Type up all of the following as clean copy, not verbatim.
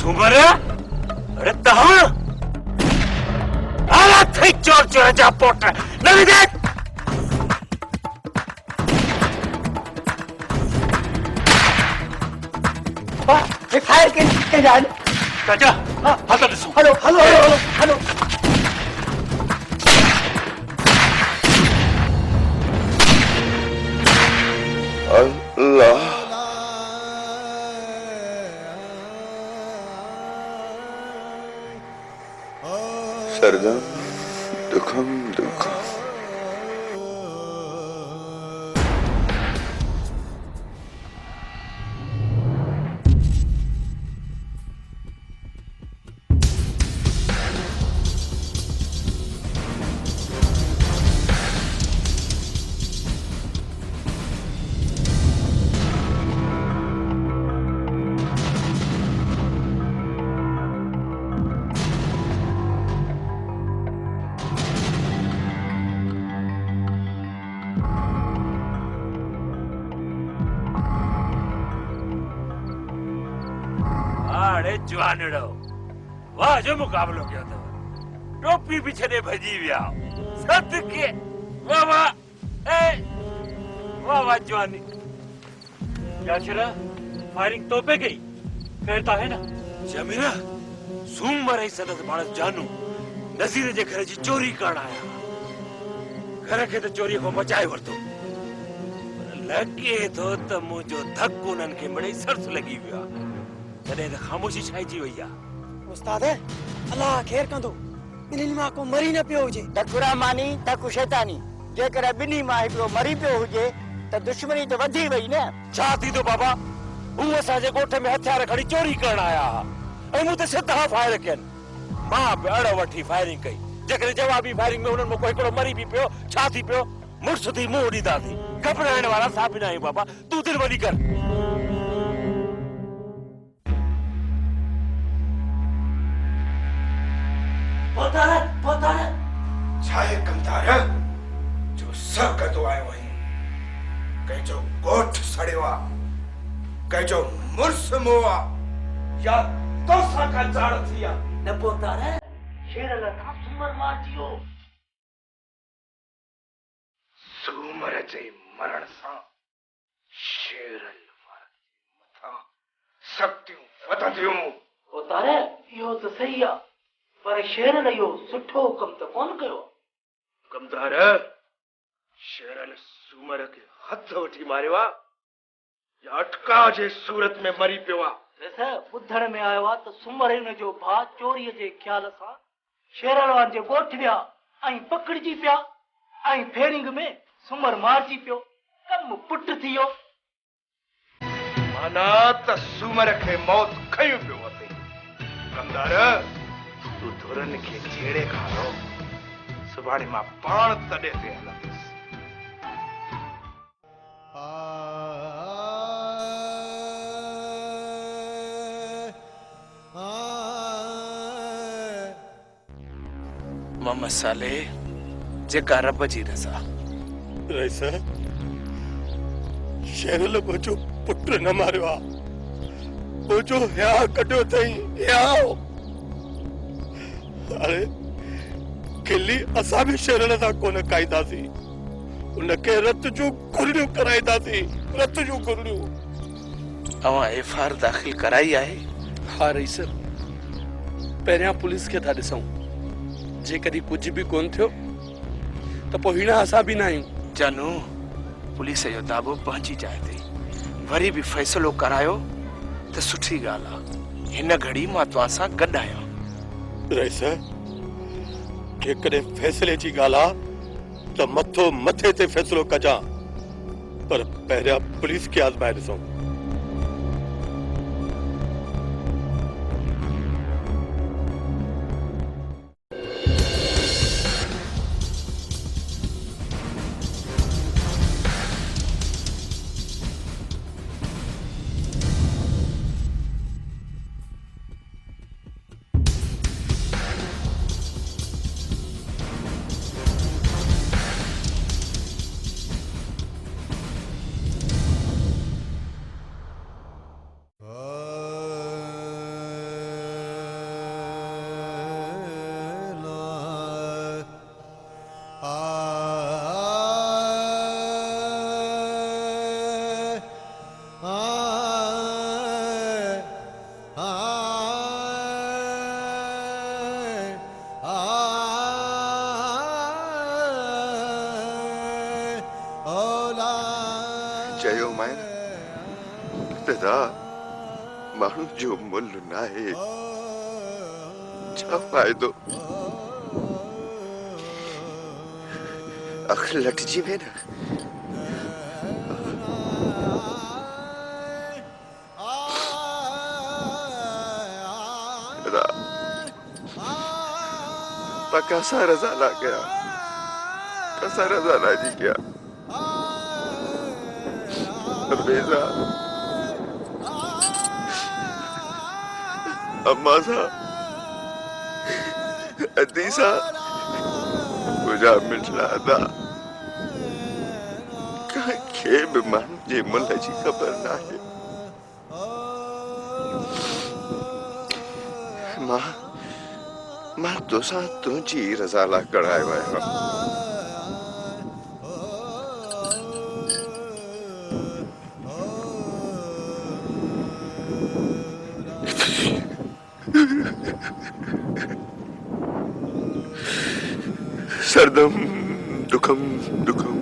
सुमर अरे तहा आला थे चोर चोर जा पोट नहीं देख फायर के जान राजा हाथ दे सो हेलो हेलो हेलो हेलो अल्लाह सरदम दुखम दुखम अरे जवानड़ो वाह जो मुकाबलो किया था टोपी पीछे ने भजी व्या सत के वाह वाह ए वाह वाह जवानी क्या चला फायरिंग तो पे गई कहता है ना जमीरा सूम मरे सदत मानस जानू नजीर जे घर जी चोरी करण आया घर के तो चोरी को बचाए वरतो लगे तो त मुजो धक उनन के बड़ी सरस लगी व्या तने त खामोशी छाइजी वई आ उस्ताद अल्लाह खैर कंदो बिन्हीं मां को मरी न पियो हुजे तकुरा मानी तकु शैतानी जेकर बिन्हीं मां पियो मरी पियो हुजे त दुश्मनी तो वधी वई न छा थी तो बाबा हूं असांजे ॻोठ में हथियार खणी चोरी करण आया ऐं मूं ते सिधा फायर कयनि मां बि अड़ वठी फायरिंग कई जेकॾहिं जवाबी फायरिंग में उन्हनि में कोई हिकिड़ो मरी बि पियो छा थी पियो मुड़ुस थी मुंहुं ॾींदासीं घबराइण वारा सां बि न आहियूं बाबा तूं दिलि वॾी कर पोता छाए कमदार जो सकतो आयो वही कंहिंजो ॻोठ सड़ियो आहे कंहिंजो मुड़ुस मोआ या तोसां का जाड़ थी आहे न पोता शेर लथा सुमर मारजियो सूमर जे मरण सां शेरल वारनि जे मथां शक्तियूं वधंदियूं पोता इहो त सही आ पर शेर इहो सुठो कम त कोन कयो कमदार शेरल सूमर खे हथ वठी मारियो आहे या अटका जे सूरत में मरी पियो आहे वैसे ॿुधण में आयो आहे त सुमर हिन जो भाउ चोरीअ जे ख़्याल सां शेरवान जे ॻोठ विया ऐं पकड़िजी पिया ऐं फेरिंग में सुमर मारजी पियो कम पुट थी वियो माना त सूमर खे मौत खयूं पियो अथई कमदार तूं धुरनि खे छेड़े खानो सुभाणे मां पाण तॾे ते हलंदुसि मोहम्मद साले जेका रब जी रज़ा रईसा शेरल को पुट न मारियो आहे वो जो ह्या कढियो अथई ह्या अरे किली असां बि शेरल सां कोन खाईंदासीं उनखे रत जूं गुरड़ियूं कराईंदासीं रत जूं गुरड़ियूं अवां एफआईआर दाख़िल कराई आहे हा रईस पहिरियां पुलिस खे था ॾिसूं जेकॾहिं कुझु बि कोन थियो त पोइ हिन असां बि न आहियूं जानू पुलिस जो दाबो पहुची जाए थी वरी भी फैसलो करायो तो सुठी गाल आ हिन घड़ी मां तव्हां सां गॾु आहियां रईस जेकॾहिं फैसले जी ॻाल्हि आहे त मथो मथे ते फैसलो कजां पर पहिरियां पुलिस खे आज़माए ॾिसूं चयो मैं तदा माण्हू जो मुल्ह नाहे छा फ़ाइदो अख लटजी वे न तदा पर कैसा रजा ला गया कैसा रजा ला जी गया बेजा अम्मा सा अदीसा मुझा मिठला दा कंहिंखे बि माण्हू जे मुल्ह जी ख़बर नाहे मां तोसां तुंहिंजी रज़ा लाइ कढ़ायो आहियां सरदम दुखम दुखम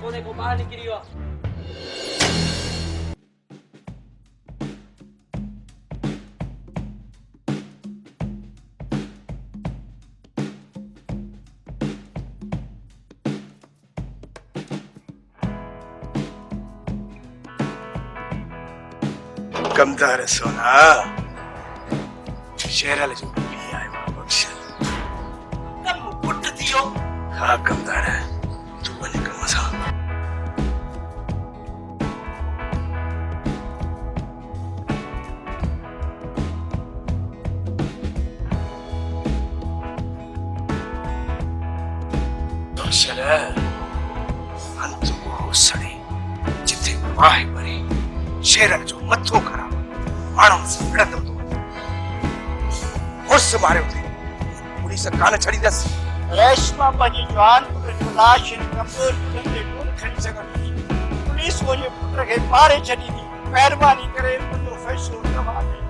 कोने को बाहर निकली हो कमदार सोना शेरल जो भी आयो बख्शल कम पुट दियो हाँ कमदार तू बने कम सा बख्शल अंत को सड़े जिथे वाह भरी शेरल जो मथो खराब माण्हुनि सां विढ़ंदो थो वञे होश मारियो अथई पुलिस कान छॾींदसि रेशमा पंहिंजी जवान पुट जो लाश इन कमज़ोर पुटनि ते कोन खणी सघंदी पुलिस मुंहिंजे पुट खे मारे छॾींदी महिरबानी करे मुंहिंजो फ़ैसिलो तव्हां कयो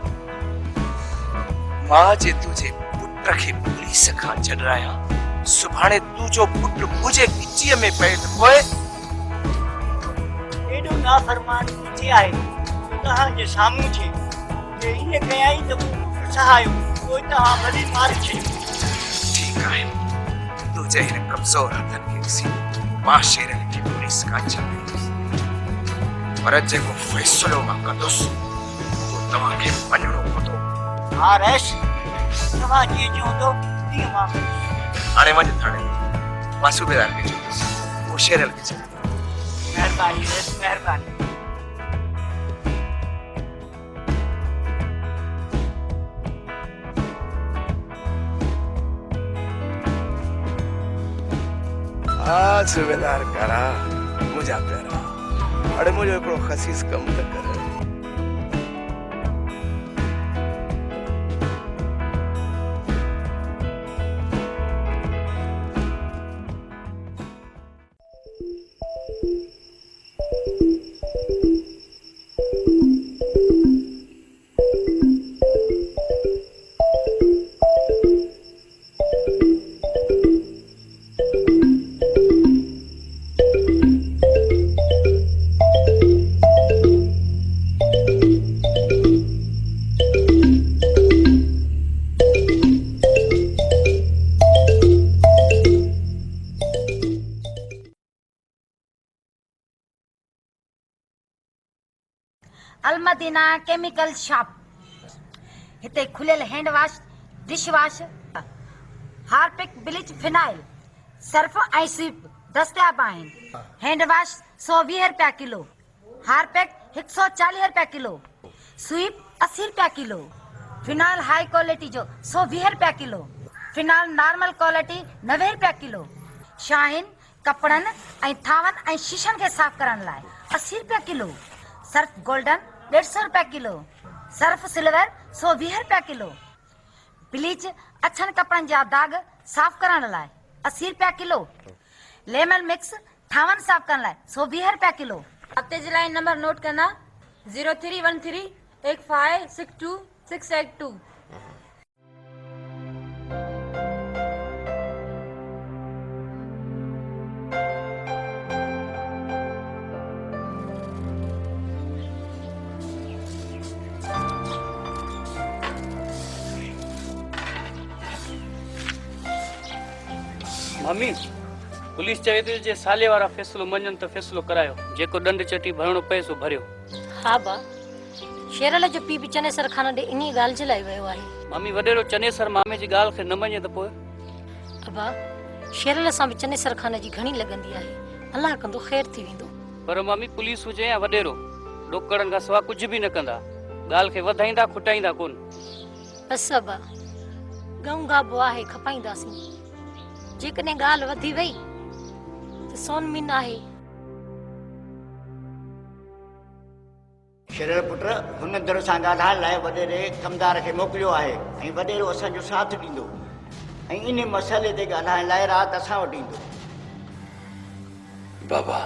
मां जे तुंहिंजे पुट खे पुलिस खां छॾायां सुभाणे तुंहिंजो पुट मुंहिंजे गिचीअ में पए त पोइ एॾो नाफ़रमान किथे आहे तव्हांजे साम्हूं थिए जे ईअं कयाई त मूं सहायो पोइ तव्हां भली मारे छॾियो ठीकु आहे तुंहिंजे हिन कमज़ोर हथनि खे ॾिसी मां शेरनि खे पुलिस खां छॾींदुसि पर जेको फ़ैसिलो मां कंदुसि उहो तव्हांखे मञणो पवंदो हा रेश तव्हां जीअं चवंदो तीअं मां हाणे वञ थाणे मां सूबेदार खे चवंदुसि उहो शेरल खे छॾींदो महिरबानी रेश महिरबानी हाँ सूबेदार करा मुझा प्यारा अड़े मुझे हिकिड़ो ख़सीस कम त कर अलमदीना केमिकल शॉप हिते खुलियल hand wash dish wash Harpic bleach phenyl Surf ऐं स्वीप दस्तियाब आहिनि। हैंड वॉश 120 रुपया किलो, हार्पिक 140 रुपया किलो, स्वीप 80 रुपया किलो, फिनाइल हाई क्वालिटी जो 120 रुपया किलो, फिनाइल नॉर्मल क्वालिटी 90 रुपया किलो, शाहीन कपड़नि ऐं थावनि ऐं शीशनि खे साफ़ करण लाइ 80 रुपया किलो, सर्फ गोल्डन 150 रुपया किलो, सर्फ सिल्वर 120 रुपया किलो, ब्लीच अछनि कपड़नि जा दाग साफ़ करण लाइ 80 रुपया किलो, लेमन मिक्स थावनि साफ़ करण लाइ 120 रुपया किलो। हफ़्ते जे लाइ नंबर नोट करना 03138562 मम्मी पुलिस चवे थी जे साले वारा फैसलो मञनि त फैसलो करायो, जेको दंड चटी भरणो पए सो भरियो। हा बा, शेरल जो पी बि चनेसर खान ॾे इन ॻाल्हि जे लाइ वियो आहे। मम्मी वॾेरो चनेसर मामे जी ॻाल्हि खे न मञे त पोइ? अबा, शेरल सां बि चनेसर खान जी घणी लॻंदी आहे, अलाह कंदो ख़ैर थी वेंदो। पर मम्मी पुलिस हुजे या वॾेरो, ॾोकड़नि खां सवाइ कुझु बि न कंदा, ॻाल्हि खे वधाईंदा खुटाईंदा कोन। बसि अबा, गऊं गाबो आहे खपाईंदासीं, जेकॾहिं ॻाल्हि वधी वई त सोन मीन आहे। शेरल पुट हुन दर सां ॻाल्हाइण लाइ वॾेरे कमदार खे मोकिलियो आहे ऐं वॾेरो असांजो साथ ॾींदो ऐं इन मसइले ते ॻाल्हाइण लाइ राति असां वटि ईंदो। बाबा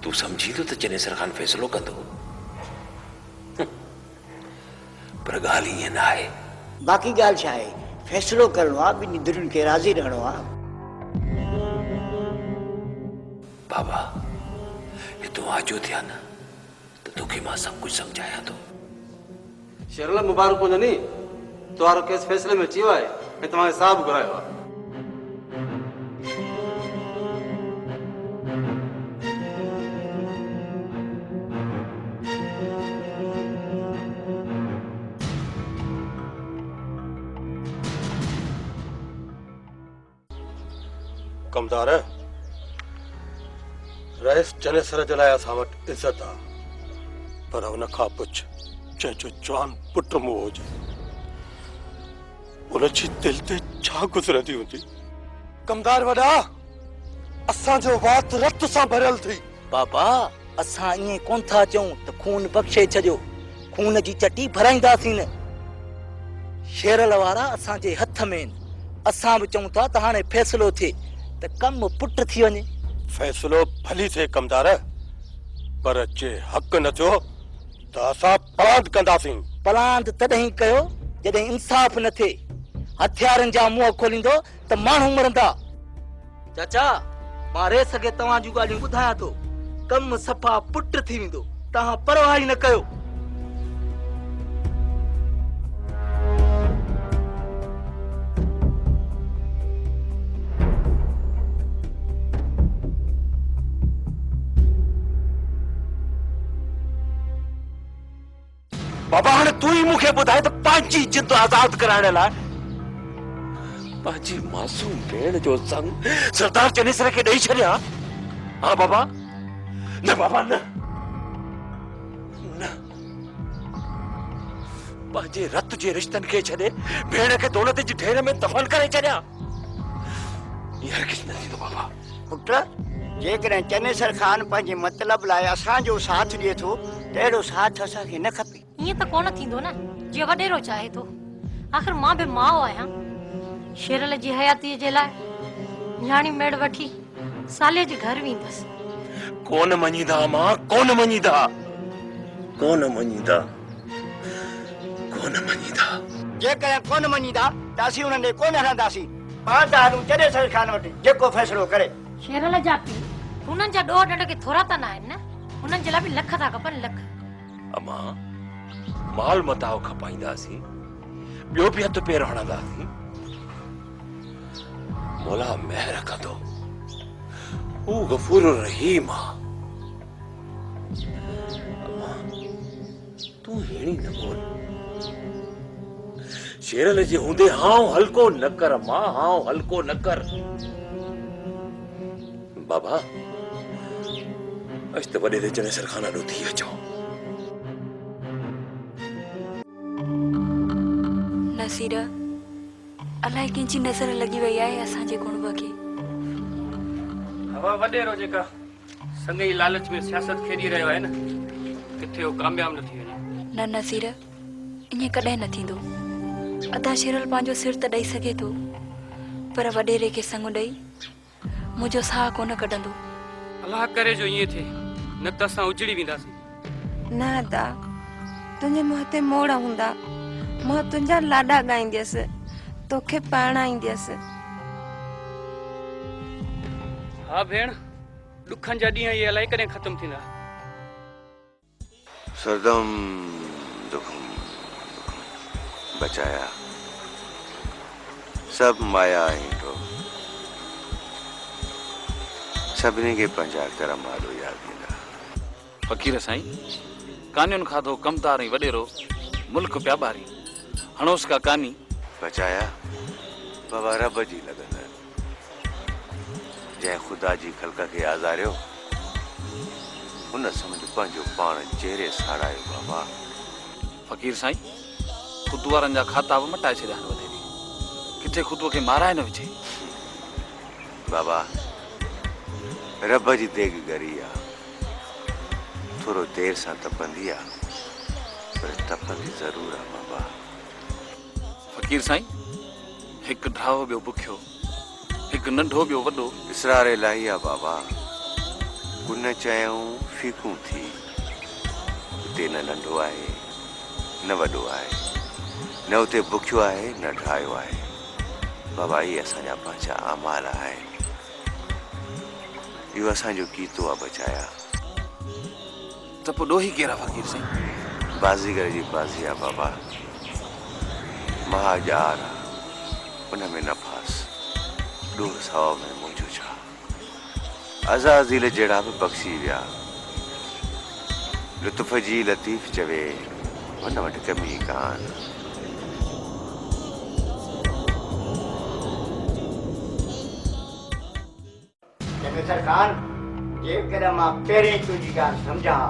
तूं सम्झी थो त चनेसर खान फ़ैसिलो कंदो, पर ॻाल्हि ईअं न आहे। बाक़ी ॻाल्हि छा आहे, फ़ैसिलो करणो आहे, ॿिनि दिलुनि खे राज़ी रहणो आहे। बाबा ये तूं आजो थिया न त तोखे मां सभु कुझु सम्झायां थो। शेरल मुबारक हुजनि, तुम्हारो केस फैसले में अची वियो आहे ऐं तव्हांखे साहब घुरायो आहे। कमदार रईस चनेसर जे लाइ असां वटि इज़त आहे, पर हुन खां पुछ जंहिंजो जवान पुट मुंहुं हुजे उनजी दिलि ते छा गुज़रंदी हूंदी। कमदार वॾा, असांजो वात रत सां भरियल थी। बाबा असां ईअं कोन था चऊं त खून बख़्शे छॾियो, खून जी चटी भराईंदासीं न। शेरल वारा असांजे हथ में आहिनि, असां बि चऊं था त हाणे फ़ैसिलो थिए त कमु पुट थी वञे। फ़ैसिलो भली थिए कमदार, पर जे हक़ न थियो त असां पलांद कंदासीं। पलांद तॾहिं कयो जॾहिं इंसाफ़ न थिए, हथियारनि जा मुंहं खोलींदो त माण्हू मरंदा। चाचा मां रे सघे तव्हां जूं ॻाल्हियूं ॿुधायां थो, कमु सफ़ा पुट थी वेंदो, तव्हां परवाह ई न कयो। बाबा हाणे तूं ई मूंखे ॿुधाए त पंहिंजी जिद आज़ाद कराइण लाइ पंहिंजी मासूम भेण जो संग सरदार चनेसर खे ॾेई छॾिया? हा बाबा, न बाबा न, न पंहिंजे रत जे रिश्तनि खे छॾे भेण खे दौलत जी ढेर में दफ़न करे छॾिया? इहो हरगिज़ न थींदो बाबा। पुट जेकॾहिं चनेसर खान पंहिंजे मतिलब लाइ असांजो साथ ॾिए थो त अहिड़ो साथ असांखे न खपे। ईअं त कोन थींदो न, जीअं वॾेरो चाहे थो। आख़िर मां बि माउ आहियां, शेरल जी हयातीअ जे लाइ न्याणी मेड़ वठी साले जे घर वेंदसि। कोन मञीदा मां, कोन मञीदा, कोन मञीदा, कोन मञीदा। जेकॾहिं कोन मञीदा त असीं हुननि ॾे कोन हलंदासीं। पाण त हलूं चनेसर खान वटि, जेको फ़ैसिलो करे। शेरल जा पी हुननि जा ॾोह ॾंड के थोरा त न आहिनि न, हुननि जे लाइ बि लख था खपनि, लख। अमा माल मताओ खपाईंदासीं, ॿियो बि हथ पेर हणंदासीं, मौला महर कंदो, हू गफूर रहीम आहे। अमा तूं हेड़ी न बोल, शेरल जे हूंदे हाउ हल्को न कर मां, हाउ हल्को न कर। बाबा अज त वॾे ते जने सरखाना ॾो थी अचो। नसीरा अलाए कंहिंजी नज़र लॻी वई आहे असांजे कुणब खे। हवा वॾेरो जेका संगई लालच में सियासत खेॾी रहियो आहे न, किथे हो कामयाब न थी वञे। न नसीरा ईअं कॾहिं न थींदो। अदा शेरल पंहिंजो सिर त ॾेई सघे थो, पर वॾेरे खे संग ॾेई मुंहिंजो साह कोन कढंदो। अलाह करे जो ईअं थिए, न त असां उजड़ी वेंदासीं। न अदा तुंहिंजे मुंहं ते मोड़ हूंदा, मां तुंहिंजा लाॾा ॻाईंदसि, तोखे परणाईंदसि। हा भेण, ॾुखनि जा ॾींहं इहे अलाए कॾहिं ख़तम थींदा। सरदम दुखम बचाया सब माया तो सभिनी खे पंहिंजा करम आलो याद ईंदा। फ़कीर साईं, कान्युनि खाधो कमतार ऐं वॾेरो मुल्क पिया ॿारी, हणोस का कानी बचाया बाबा रब जी लगन जंहिं ख़ुदा जी ख़ल्क़ खे आज़ारियो हुन समझ पंहिंजो पाण चेहरे साड़ायो। बाबा फ़कीर साईं, ख़ुद वारनि जा खाता बि मटाए छॾिया आहिनि वॾेरी, किथे ख़ुद खे माराए न विझे। बाबा रब जी देग गरी आहे, थोरो देर सां तपंदी आहे, पर तपंदी ज़रूर आहे। बाबा फ़कीर साईं, हिकु ढाहो ॿियो बुखियो, हिकु नंढो ॿियो वॾो, इसरार इलाही आहे। बाबा कुन चयूं फीकूं थी, उते न नंढो आहे न वॾो आहे, न उते बुखियो आहे न ढायो आहे। बाबा इहे असांजा पंहिंजा अमाल आहिनि, इहो असांजो कीतो आहे। बचाया त पोइ ॾोही केरु आहे फ़कीर साईं? बाज़ीगर जी बाज़ी आहे। बाबा महाजार आहे, उन में नफ़ास, ॾोह सौ में मुंहिंजो छा। अज़ाज़ील जहिड़ा बि बख़्शी विया, लुत्फ़ जी लतीफ़ चवे हुन वटि कमी कान। सरकार जेकॾहिं मां पहिरीं तुंहिंजी ॻाल्हि सम्झां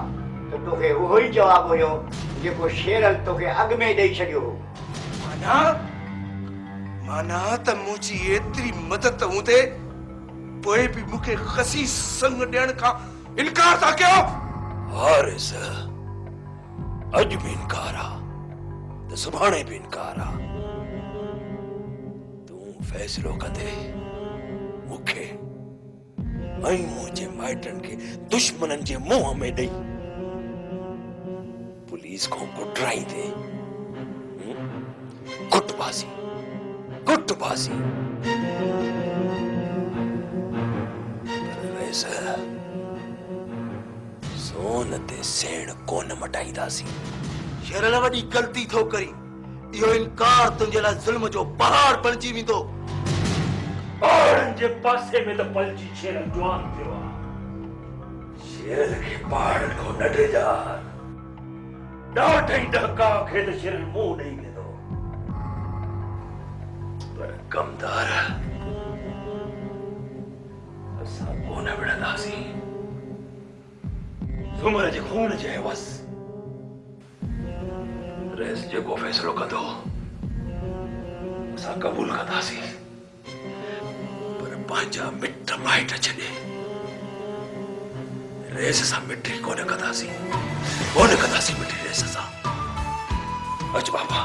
त तोखे उहो ई जवाबु हुयो जेको शेरल तोखे अॻु में ॾेई छॾियो हो। माना त मुंहिंजी एतिरी मदद हूंदे पोइ बि मूंखे खसी संग ॾियण खां इनकार था कयो। हारिस अॼु बि इनकार आहे त सुभाणे बि इनकार आहे। तूं फ़ैसिलो कंदे मूंखे ऐं मुंहिंजे माइटनि खे दुश्मननि जे मुंहं में ॾेई पुलिस खां कुटराईंदे कुटबासी सोन ते सेण कोन मटाईंदासीं। शेरल वॾी ग़लती थो करी, इहो इनकार तुंहिंजे लाइ ज़ुल्म जो पहाड़ बणिजी वेंदो। पहाड़नि जे पासे में त पलजी शेरल जवान थियो आहे। शेरल खे पहाड़नि खां न ॾेजार, ॾाढी ॾका खे त शेरल मुंहुं ॾेई वेंदो, पर कमदार असां कोन विढ़ंदासीं। ज़ुमर जे खून जे हवस रेस जेको फ़ैसिलो कंदो असां क़बूल कंदासीं, पर पंहिंजा मिट माइट छॾे रेस सां मिटी कोन कंदासीं मिठी रेस सां। अच बाबा।